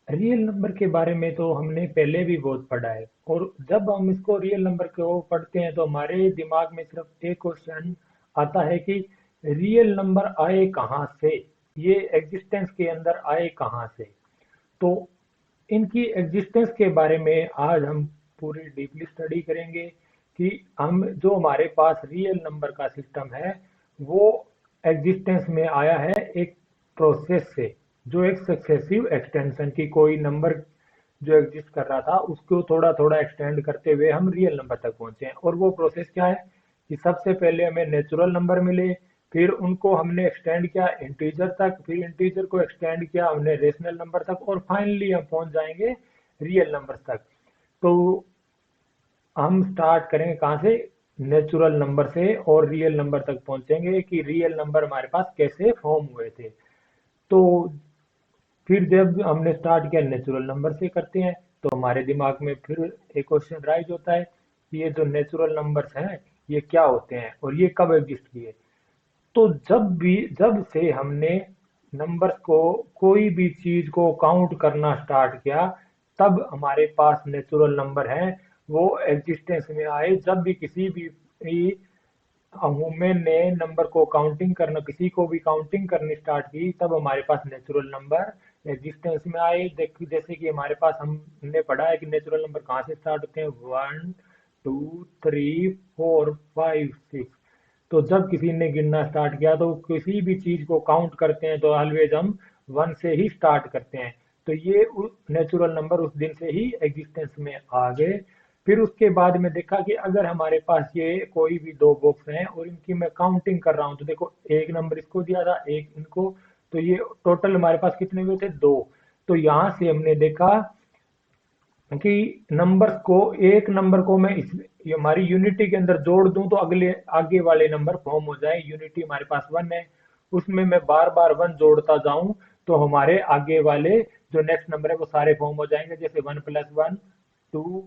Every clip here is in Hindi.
रियल नंबर के बारे में तो हमने पहले भी बहुत पढ़ा है। और जब हम इसको रियल नंबर को पढ़ते हैं तो हमारे दिमाग में सिर्फ एक क्वेश्चन आता है कि रियल नंबर आए कहाँ से, ये एग्जिस्टेंस के अंदर आए कहाँ से। तो इनकी एग्जिस्टेंस के बारे में आज हम पूरी डीपली स्टडी करेंगे कि हम जो हमारे पास रियल नंबर का सिस्टम है वो एग्जिस्टेंस में आया है एक प्रोसेस से, जो एक सक्सेसिव एक्सटेंशन की कोई नंबर जो एग्जिस्ट कर रहा था उसको थोड़ा थोड़ा एक्सटेंड करते हुए हम रियल नंबर तक पहुंचे हैं। और वो प्रोसेस क्या है कि सबसे पहले हमें नेचुरल नंबर मिले, फिर उनको हमने एक्सटेंड किया इंटीजर तक, फिर इंटीजर को एक्सटेंड किया हमने रेशनल नंबर तक, और फाइनली हम पहुंच जाएंगे रियल नंबर तक। तो हम स्टार्ट करेंगे कहाँ से, नेचुरल नंबर से, और रियल नंबर तक पहुंचेंगे कि रियल नंबर हमारे पास कैसे फॉर्म हुए थे। तो फिर जब हमने स्टार्ट किया नेचुरल नंबर से करते हैं तो हमारे दिमाग में फिर एक क्वेश्चन राइज होता है कि ये जो नेचुरल नंबर्स हैं ये क्या होते हैं और ये कब एग्जिस्ट किए। तो जब से हमने नंबर्स को, कोई भी चीज को काउंट करना स्टार्ट किया, तब हमारे पास नेचुरल नंबर है वो एग्जिस्टेंस में आए। जब भी किसी भी ह्यूमन ने नंबर को काउंटिंग करना, किसी को भी काउंटिंग करनी स्टार्ट की, तब हमारे पास नेचुरल नंबर एग्जिस्टेंस में आए। देख जैसे कि हमारे पास हमने पढ़ा है कि नेचुरल नंबर कहाँ से स्टार्ट होते हैं, 1 2 3 4 5 6। तो जब किसी ने गिनना स्टार्ट किया तो किसी भी चीज को काउंट करते हैं तो ऑलवेज हम 1 से ही स्टार्ट करते हैं। तो ये नेचुरल नंबर उस दिन से ही एग्जिस्टेंस में आ गए। फिर उसके बाद में देखा कि अगर हमारे पास ये कोई भी दो बॉक्स हैं और इनकी मैं काउंटिंग कर रहा हूँ, तो देखो एक नंबर इसको दिया था, एक इनको, तो ये टोटल हमारे पास कितने हुए थे, दो। तो यहाँ से हमने देखा कि नंबर्स को, एक नंबर को मैं इस, ये हमारी यूनिटी के अंदर जोड़ दूं तो अगले आगे वाले नंबर फॉर्म हो जाए। यूनिटी हमारे पास 1 है, उसमें मैं बार बार 1 जोड़ता जाऊं तो हमारे आगे वाले जो नेक्स्ट नंबर है वो सारे फॉर्म हो जाएंगे। जैसे 1 + 1 2,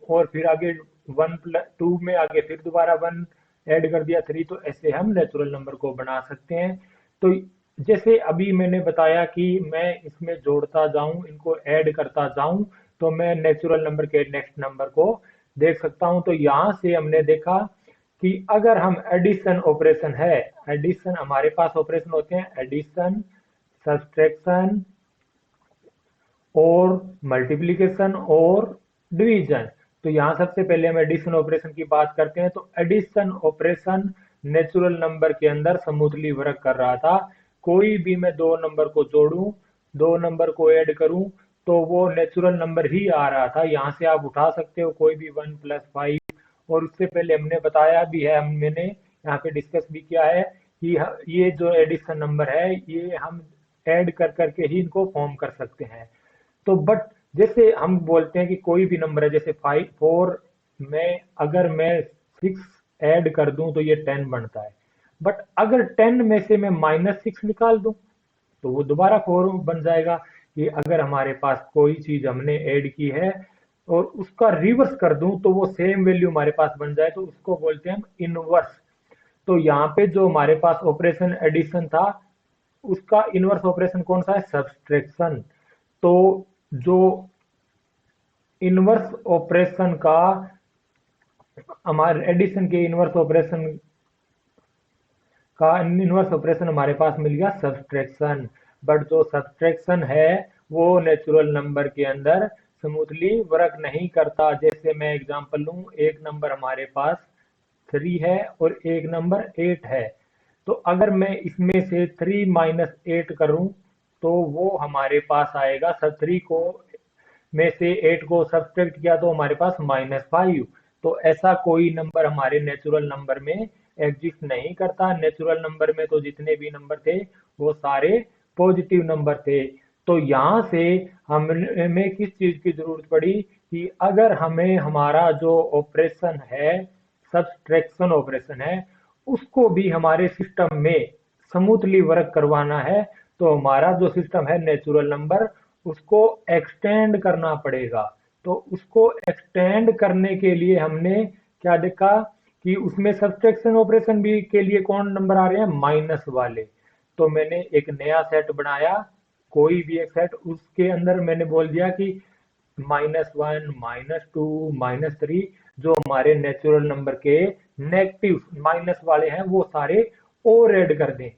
और फिर आगे 1 + 2 में आगे फिर दोबारा 1 ऐड कर दिया 3। तो ऐसे हम नेचुरल नंबर को बना सकते हैं। तो जैसे अभी मैंने बताया कि मैं इसमें जोड़ता जाऊं, इनको ऐड करता जाऊं, तो मैं नेचुरल नंबर के नेक्स्ट नंबर को देख सकता हूं। तो यहां से हमने देखा कि अगर हम एडिशन ऑपरेशन है, एडिशन हमारे पास ऑपरेशन होते हैं एडिशन, सब्सट्रैक्शन और मल्टीप्लिकेशन और डिवीजन। तो यहाँ सबसे पहले हम एडिशन ऑपरेशन की बात करते हैं। तो एडिशन ऑपरेशन नेचुरल नंबर के अंदर स्मूथली वर्क कर रहा था। कोई भी मैं दो नंबर को जोड़ूं, दो नंबर को ऐड करूं, तो वो नेचुरल नंबर ही आ रहा था। यहाँ से आप उठा सकते हो कोई भी 1 + 5। और उससे पहले हमने बताया भी है, मैंने यहाँ पे डिस्कस भी किया है कि ये जो एडिशन नंबर है ये हम ऐड कर करके ही इनको फॉर्म कर सकते हैं। तो बट जैसे हम बोलते हैं कि कोई भी नंबर है, जैसे 4 में अगर मैं 6 ऐड कर दूं तो ये 10 बनता है। बट अगर 10 में से मैं -6 निकाल दूं तो वो दोबारा 4 बन जाएगा। कि अगर हमारे पास कोई चीज हमने ऐड की है और उसका रिवर्स कर दूं तो वो सेम वैल्यू हमारे पास बन जाए, तो उसको बोलते हैं हम इनवर्स। तो यहाँ पे जो हमारे पास ऑपरेशन एडिशन था उसका इनवर्स ऑपरेशन कौन सा है, सब्सट्रैक्शन। तो जो इनवर्स ऑपरेशन का, हमारे एडिशन के इनवर्स ऑपरेशन का इनवर्स ऑपरेशन हमारे पास मिल गया सब्सट्रैक्शन। बट जो सब्सट्रैक्शन है वो नेचुरल नंबर के अंदर स्मूथली वर्क नहीं करता। जैसे मैं एग्जांपल लूं, एक नंबर हमारे पास 3 है और एक नंबर 8 है। तो अगर मैं इसमें से 3 - 8 करूं तो वो हमारे पास आएगा, सब 3 को में से 8 को सब्सट्रैक्ट किया तो हमारे पास -5। तो ऐसा कोई नंबर हमारे नेचुरल नंबर में एग्जिस्ट नहीं करता। नेचुरल नंबर में तो जितने भी नंबर थे वो सारे पॉजिटिव नंबर थे। तो यहाँ से हमें किस चीज की जरूरत पड़ी कि अगर हमें हमारा जो ऑपरेशन है, सब्सट्रैक्शन ऑपरेशन है, उसको भी हमारे सिस्टम में स्मूथली वर्क करवाना है, तो हमारा जो सिस्टम है नेचुरल नंबर, उसको एक्सटेंड करना पड़ेगा। तो उसको एक्सटेंड करने के लिए हमने क्या देखा कि उसमें सब्सट्रैक्शन ऑपरेशन भी के लिए कौन नंबर आ रहे हैं, माइनस वाले। तो मैंने एक नया सेट बनाया कोई भी एक सेट, उसके अंदर मैंने बोल दिया कि -1, -2, -3 जो हमारे नेचुरल नंबर के नेगेटिव माइनस वाले हैं वो सारे और ऐड कर दें,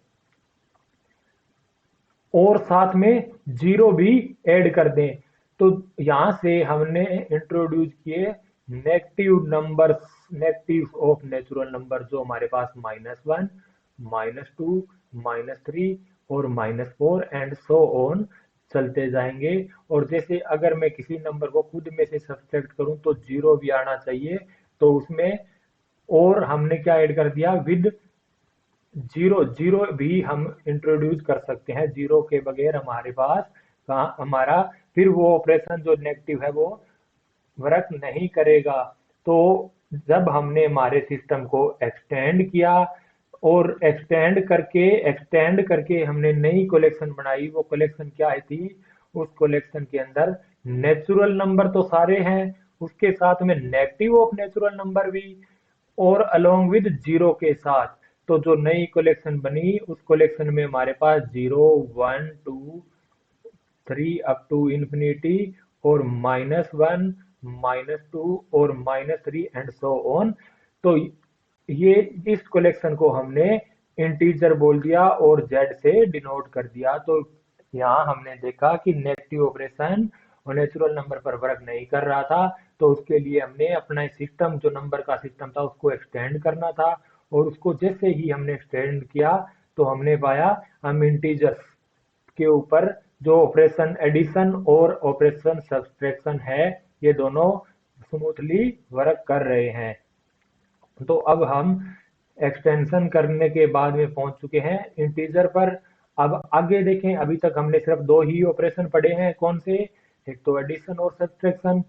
और साथ में जीरो भी ऐड कर दें। तो यहां से हमने इंट्रोड्यूस किए negative numbers, negative of natural number, जो हमारे पास -1, -2, -3 और -4 एंड सो ऑन चलते जाएंगे। और जैसे अगर मैं किसी नंबर को खुद में से सब्ट्रैक्ट करूं तो जीरो भी आना चाहिए, तो उसमें और हमने क्या ऐड कर दिया, विद जीरो, जीरो भी हम इंट्रोड्यूस कर सकते हैं। जीरो के बगैर हमारे पास कहाँ हमारा फिर वो ऑपरेशन जो नेगेटिव है वो वर्क नहीं करेगा। तो जब हमने हमारे सिस्टम को एक्सटेंड किया, और एक्सटेंड करके हमने नई कलेक्शन बनाई, वो कलेक्शन क्या थी, उस कलेक्शन के अंदर नेचुरल नंबर तो सारे हैं, उसके साथ में नेगेटिव ऑफ नेचुरल नंबर भी, और अलोंग विद जीरो के साथ। तो जो नई कलेक्शन बनी उस कलेक्शन में हमारे पास 0, 1, 2, 3 अप टू इंफिनिटी, और -1, -2 और -3 एंड सो ऑन। तो ये इस कलेक्शन को हमने इंटीजर बोल दिया और जेड से डिनोट कर दिया। तो यहाँ हमने देखा कि नेगेटिव ऑपरेशन और नेचुरल नंबर पर वर्क नहीं कर रहा था, तो उसके लिए हमने अपना सिस्टम, जो नंबर का सिस्टम था, उसको एक्सटेंड करना था। और उसको जैसे ही हमने एक्सटेंड किया तो हमने पाया हम इंटीजर्स के ऊपर जो ऑपरेशन एडिशन और ऑपरेशन सब्सट्रैक्शन है, ये दोनों स्मूथली वर्क कर रहे हैं। तो अब हम एक्सटेंशन करने के बाद में पहुंच चुके हैं इंटीजर पर। अब आगे देखें, अभी तक हमने सिर्फ दो ही ऑपरेशन पढ़े हैं, कौन से, एक तो एडिशन और सब्सट्रैक्शन।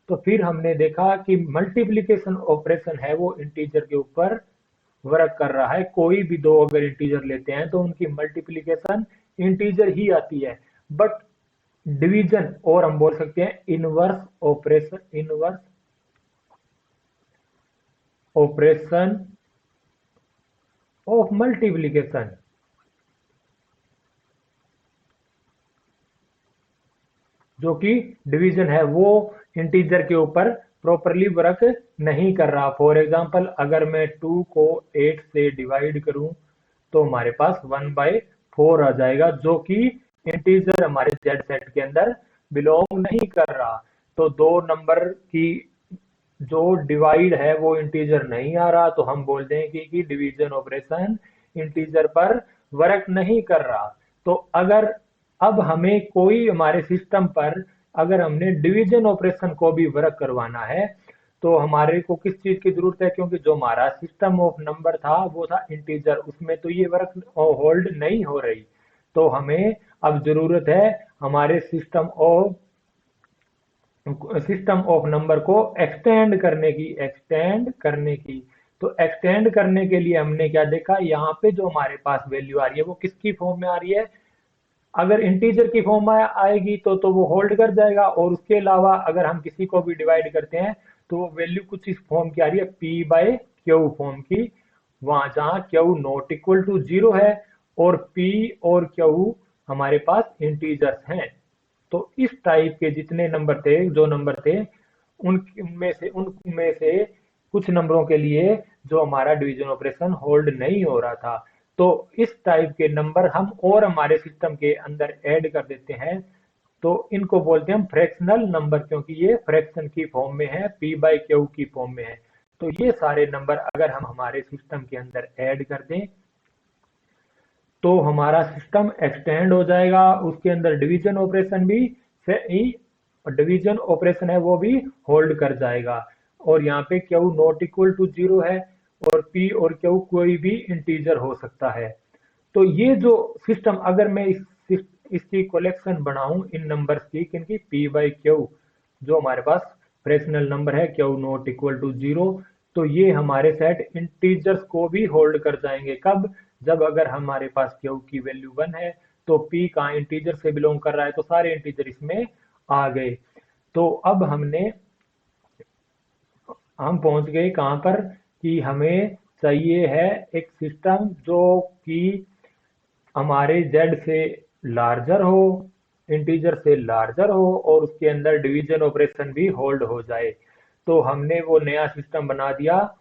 तो फिर हमने देखा कि मल्टीप्लिकेशन ऑपरेशन है वो इंटीजर के ऊपर वर्क कर रहा है। कोई भी दो अगर इंटीजर लेते हैं तो उनकी मल्टीप्लिकेशन इंटीजर ही आती है, बट डिवीजन, और हम बोल सकते हैं inverse operation, inverse operation of multiplication, जो कि डिवीजन है, वो इंटीजर के ऊपर प्रॉपरली वर्क नहीं कर रहा। फॉर एग्जांपल, अगर मैं 2 को 8 से डिवाइड करूं तो हमारे पास 1/4 आ जाएगा, जो कि इंटीजर हमारे जेड सेट के अंदर बिलोंग नहीं कर रहा। तो दो नंबर की जो डिवाइड है वो इंटीजर नहीं आ रहा, तो हम बोल देंगे कि डिवीजन ऑपरेशन इंटीजर पर वर्क नहीं कर रहा। तो अगर अब हमें कोई हमारे सिस्टम पर, अगर हमने डिवीजन ऑपरेशन को भी वर्क करवाना है, तो हमारे को किस चीज की जरूरत है, क्योंकि जो हमारा सिस्टम ऑफ नंबर था वो था इंटीजर, उसमें तो ये वर्क होल्ड नहीं हो रही। तो हमें अब जरूरत है हमारे सिस्टम ऑफ नंबर को एक्सटेंड करने की। तो एक्सटेंड करने के लिए हमने क्या देखा, यहाँ पे जो हमारे पास वैल्यू आ रही है वो किसकी फॉर्म में आ रही है, अगर इंटीजर की फॉर्म में आएगी तो वो होल्ड कर जाएगा, और उसके अलावा अगर हम किसी को भी डिवाइड करते हैं तो वो वैल्यू कुछ इस फॉर्म की आ रही है, p/q फॉर्म की, वहां जहां q not equal to zero है और p और q हमारे पास इंटीजर्स हैं। तो इस टाइप के जितने नंबर थे, जो नंबर थे, उनमें से कुछ नंबरों के लिए जो हमारा डिवीजन ऑपरेशन होल्ड नहीं हो रहा था, तो इस टाइप के नंबर हम और हमारे सिस्टम के अंदर ऐड कर देते हैं। तो इनको बोलते हैं हम फ्रैक्शनल नंबर, क्योंकि ये फ्रैक्शन की फॉर्म में है, p/q की फॉर्म में है। तो ये सारे नंबर अगर हम हमारे सिस्टम के अंदर ऐड कर दें तो हमारा सिस्टम एक्सटेंड हो जाएगा, उसके अंदर डिवीजन ऑपरेशन भी सही, डिवीजन ऑपरेशन है वो भी होल्ड कर जाएगा। और यहाँ पे q not equal to zero है, और पी और क्यू कोई भी इंटीजर हो सकता है। तो ये जो सिस्टम, अगर मैं इसकी कलेक्शन बनाऊं इन नंबर्स की, किनकी, p/q, जो हमारे पास फ्रैक्शनल नंबर है, q not equal to zero, तो ये हमारे सेट इंटीजर्स को भी होल्ड कर जाएंगे। कब, जब अगर हमारे पास क्यू की वैल्यू 1 है तो p का इंटीजर से बिलोंग कर रहा है, तो सारे इंटीजर इसमें आ गए। तो अब हम पहुंच गए कहां पर, कि हमें चाहिए है एक सिस्टम जो कि हमारे जेड से लार्जर हो, इंटीजर से लार्जर हो और उसके अंदर डिवीजन ऑपरेशन भी होल्ड हो जाए। तो हमने वो नया सिस्टम बना दिया,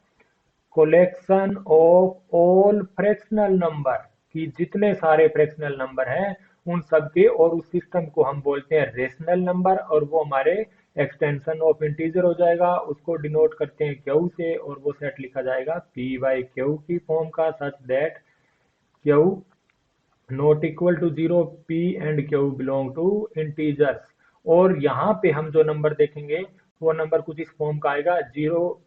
collection of all fractional number, कि जितने सारे फ्रैक्शनल नंबर हैं उन सब के, और उस सिस्टम को हम बोलते हैं रेशनल नंबर, और वो हमारे एक्सटेंशन ऑफ इंटीजर हो जाएगा। उसको डिनोट करते हैं क्यू से, और वो सेट लिखा जाएगा पी बाई क्यू की फॉर्म का, such that q not equal to zero, p and q belong to integers. और यहाँ पे हम जो नंबर देखेंगे वो नंबर कुछ इस फॉर्म का आएगा, 0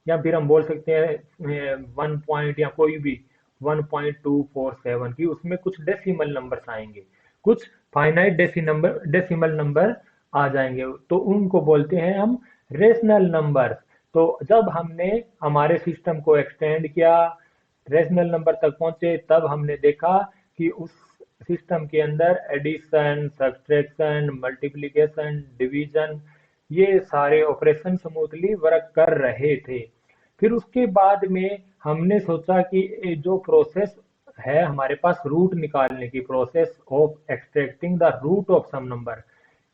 या फिर हम बोल सकते हैं 1 या कोई भी 1.247 की, उसमें कुछ डेसिमल नंबर्स आएंगे, कुछ फाइनाइट डेसिमल नंबर आ जाएंगे, तो उनको बोलते हैं हम रेशनल नंबर। तो जब हमने हमारे सिस्टम को एक्सटेंड किया, रेशनल नंबर तक पहुंचे, तब हमने देखा कि उस सिस्टम के अंदर एडिशन, सब्सट्रैक्शन, मल्टीप्लिकेशन, डिवीजन, ये सारे ऑपरेशन स्मूथली वर्क कर रहे थे। फिर उसके बाद में हमने सोचा कि ये जो प्रोसेस है हमारे पास रूट निकालने की, process of extracting the root of some number,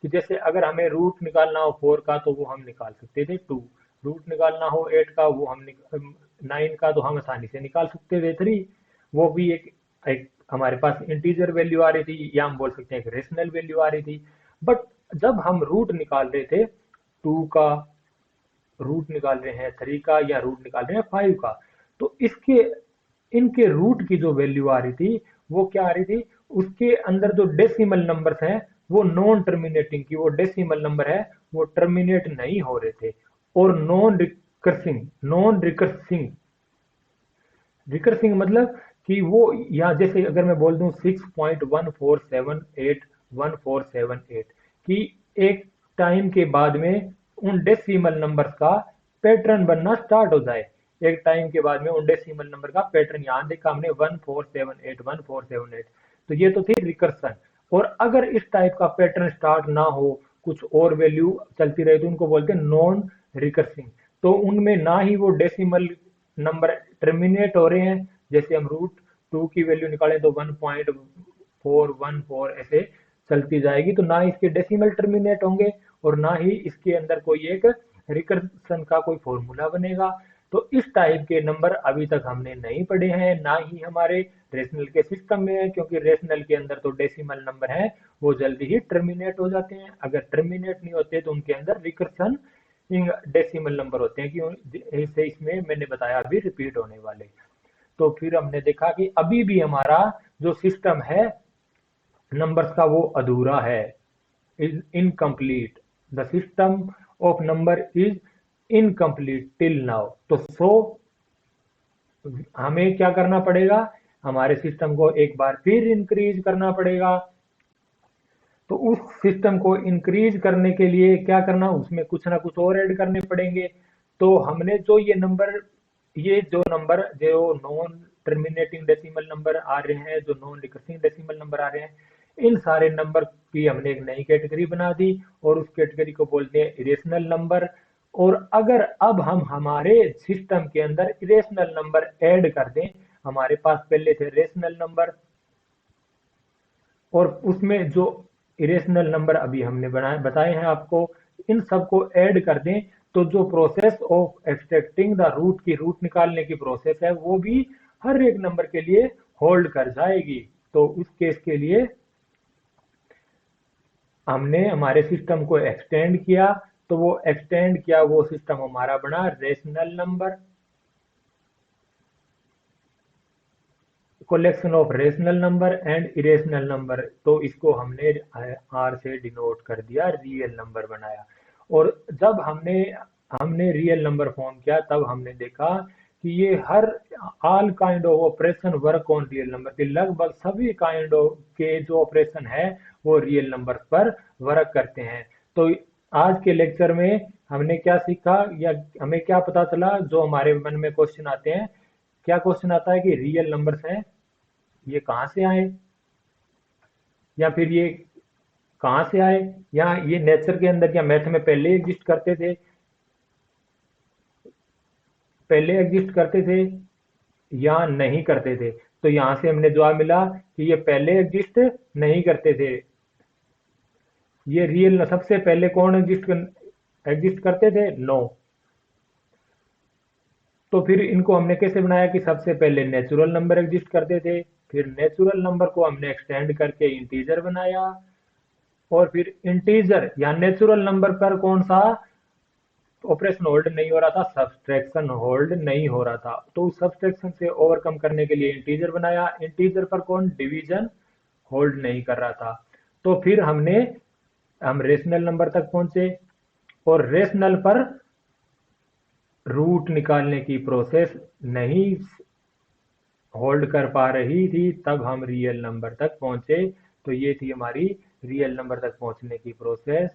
कि जैसे अगर हमें रूट निकालना हो 4 का तो वो हम निकाल सकते थे 2, रूट निकालना हो 8 का, वो हम 9 का तो हम आसानी से निकाल सकते थे 3। वो भी एक हमारे पास इंटीजर वैल्यू आ रही थी, या हम बोल सकते हैं एक रेशनल वैल्यू आ रही थी। बट जब हम रूट निकाल रहे थे 2 का, रूट निकाल रहे हैं 3 का, या रूट निकाल रहे हैं 5 का, तो इसके इनके रूट की जो वैल्यू आ रही थी वो क्या आ रही थी, उसके अंदर जो डेसिमल नंबर्स हैं वो नॉन टर्मिनेटिंग, की वो डेसिमल नंबर है वो टर्मिनेट नहीं हो रहे थे, और नॉन रिकर्सिंग मतलब कि वो, या जैसे अगर मैं बोल दूं 6.147811478, कि एक टाइम के बाद में उन डेसिमल नंबर्स का पैटर्न बनना स्टार्ट हो जाए, एक टाइम के बाद में उन डेसिमल नंबर का पैटर्न, यहाँ देखा हमने 1478 तो ये तो थी रिकर्सन। और अगर इस टाइप का पैटर्न स्टार्ट ना हो, कुछ और वैल्यू चलती रहे, तो उनको बोलते हैं नॉन रिकर्सिंग। तो उनमें ना ही वो डेसिमल नंबर टर्मिनेट हो रहे हैं, जैसे हम रूट 2 की वैल्यू निकालें तो 1.414 ऐसे चलती जाएगी, तो ना इसके डेसिमल टर्मिनेट होंगे, और ना ही इसके अंदर कोई एक रिकर्सन का कोई फॉर्मूला बनेगा। तो इस टाइप के नंबर अभी तक हमने नहीं पढ़े हैं, ना ही हमारे रेशनल के सिस्टम में है, क्योंकि रेशनल के अंदर तो डेसिमल नंबर है वो जल्दी ही टर्मिनेट हो जाते हैं, अगर टर्मिनेट नहीं होते तो उनके अंदर रिकर्सन डेसिमल नंबर होते हैं, कि इसे इसमें मैंने बताया अभी रिपीट होने वाले। तो फिर हमने देखा कि अभी भी हमारा जो सिस्टम है नंबर्स का वो अधूरा है, is incomplete, the system of number is incomplete till now. तो हमें क्या करना पड़ेगा, हमारे सिस्टम को एक बार फिर इंक्रीज करना पड़ेगा। तो उस सिस्टम को इंक्रीज करने के लिए क्या करना, उसमें कुछ ना कुछ और ऐड करने पड़ेंगे। तो हमने जो ये जो नंबर जो नॉन टर्मिनेटिंग डेसिमल नंबर आ रहे हैं, जो नॉन रिकर्सिंग डेसिमल नंबर आ रहे हैं, इन सारे नंबर की हमने एक नई कैटेगरी बना दी, और उस कैटेगरी को बोलते हैं इरेशनल नंबर। और अगर अब हम हमारे सिस्टम के अंदर इरेशनल नंबर ऐड कर दें, हमारे पास पहले थे रेशनल नंबर, और उसमें जो इरेशनल नंबर अभी हमने बताए हैं आपको, इन सबको ऐड कर दें, तो जो process of extracting the root की, रूट निकालने की प्रोसेस है, वो भी हर एक नंबर के लिए होल्ड कर जाएगी। तो उस केस के लिए हमने हमारे सिस्टम को एक्सटेंड किया, तो वो एक्सटेंड किया वो सिस्टम हमारा बना rational number, collection of rational number and irrational number. तो इसको हमने आर से डिनोट कर दिया, रियल नंबर बनाया। और जब हमने हमने रियल नंबर फॉर्म किया, तब हमने देखा कि ये हर all kind of operation work on real number, के लगभग सभी काइंड ऑफ के जो ऑपरेशन है वो रियल नंबर पर वर्क करते हैं। तो आज के लेक्चर में हमने क्या सीखा, या हमें क्या पता चला, जो हमारे मन में क्वेश्चन आते हैं, क्या क्वेश्चन आता है कि रियल नंबर्स हैं, ये कहाँ से आए, या फिर ये कहाँ से आए, या ये नेचर के अंदर या मैथ में पहले एग्जिस्ट करते थे या नहीं करते थे। तो यहाँ से हमने जवाब मिला कि ये पहले एग्जिस्ट नहीं करते थे, ये रियल सबसे पहले कौन एग्जिस्ट करते थे? नो। तो फिर इनको हमने कैसे बनाया कि सबसे पहले नेचुरल नंबर एग्जिस्ट करते थे, फिर नेचुरल नंबर को हमने एक्सटेंड करके इंटीजर बनाया, और फिर इंटीजर या नेचुरल नंबर पर कौन सा ऑपरेशन होल्ड नहीं हो रहा था? सब्सट्रैक्शन होल्ड नहीं हो रहा था। तो उस सब्सट्रैक्शन से ओवरकम करने के लिए इंटीजर बनाया। इंटीजर पर कौन डिवीजन होल्ड नहीं कर रहा था। तो फिर हम रेशनल नंबर तक पहुंचे, और रेशनल पर रूट निकालने की प्रोसेस नहीं होल्ड कर पा रही थी, तब हम रियल नंबर तक पहुंचे। तो ये थी हमारी रियल नंबर तक पहुंचने की प्रोसेस।